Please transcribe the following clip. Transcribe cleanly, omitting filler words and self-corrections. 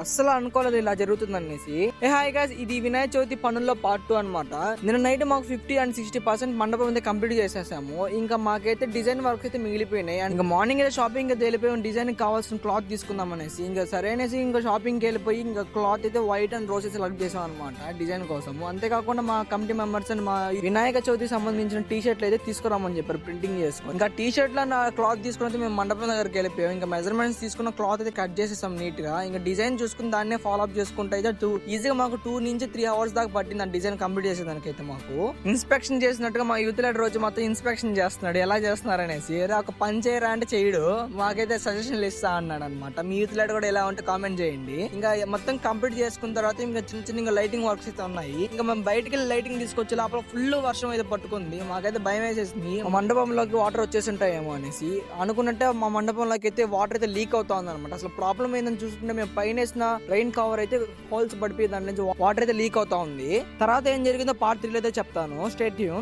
అస్సలు అనుకోలేదు ఇలా జరుగుతుందనేసి. హాయ్ గైస్, ఇది వినాయక చవితి పనుల్లో పార్ట్ 2 అనమాట. నిన్న నైట్ మాకు 50 and 60% మండపం అయితే కంప్లీట్ చేసేసాము. ఇంకా మాకైతే డిజైన్ వర్క్ అయితే మిగిలిపోయినాయి. ఇంకా మార్నింగ్ అయితే షాపింగ్ అయితే వెళ్ళిపోయి డిజైన్ కావాల్సిన క్లాత్ తీసుకుందాం అనేసి ఇంకా సరే అనేసి ఇంకా షాపింగ్ కి వెళ్ళిపోయి ఇంకా క్లాత్ అయితే వైట్ అండ్ రోసెస్ సెలెక్ట్ చేసాం అనమాట డిజైన్ కోసము. అంతేకాకుండా మా కమిటీ మెంబర్స్ అండ్ మా వినాయక చవితికి సంబంధించిన టీ షర్ట్లు అయితే తీసుకురామని చెప్పారు ప్రింటింగ్ చేసుకుని. ఇంకా టీ షర్ట్ లో క్లాత్ తీసుకుని మేము మండపం దగ్గరికి వెళ్ళిపోయాం. ఇంకా మెజర్మెంట్స్ తీసుకున్న క్లాత్ అయితే కట్ చేసేసాం నీట్ గా. ఇంకా డిజైన్ చూసుకుని దాన్నే ఫాలో అప్ చేసుకుంటే అయితే ఈజీగా మాకు 2 నుంచి 3 hours దాకా పట్టింది ఆ డిజైన్ కంప్లీట్ చేసేదానికైతే. మాకు ఇన్స్పెక్షన్ చేసినట్టుగా మా యూత్ లీడర్ రోజు మొత్తం ఇన్స్పెక్షన్ చేస్తున్నాడు ఎలా చేస్తున్నారు అనేసి. ఒక పని చేయరా అంటే చేయడు, మాకైతే సజెషన్లు ఇస్తా అన్నాడు అనమాట. మీ యూత్ లీడర్ కూడా ఎలా ఉంటే కామెంట్ చేయండి. ఇంకా మొత్తం కంప్లీట్ చేసుకున్న తర్వాత ఇంకా చిన్న చిన్న ఇంకా లైటింగ్ వర్క్స్ అయితే ఉన్నాయి. ఇంకా మేము బయటికి వెళ్ళి లైటింగ్ తీసుకొచ్చి లోపల ఫుల్ వర్షం అయితే పట్టుకుంది. మాకైతే భయం వేసేసింది మా మండపంలోకి వాటర్ వచ్చేసి ఉంటాయేమో అనేసి. అనుకున్నట్టే మా మండపంలోకి అయితే వాటర్ అయితే లీక్ అవుతుంది అనమాట. అసలు ప్రాబ్లం ఏందని చూసుకుంటే మేము పైన వేసిన రైన్ కవర్ అయితే హోల్స్ పడిపోయి దాని నుంచి వాటర్ అయితే లీక్ అవుతా ఉంది. తర్వాత ఏం జరిగిందో పార్ట్ 3 అయితే చెప్తాను. Stay tune.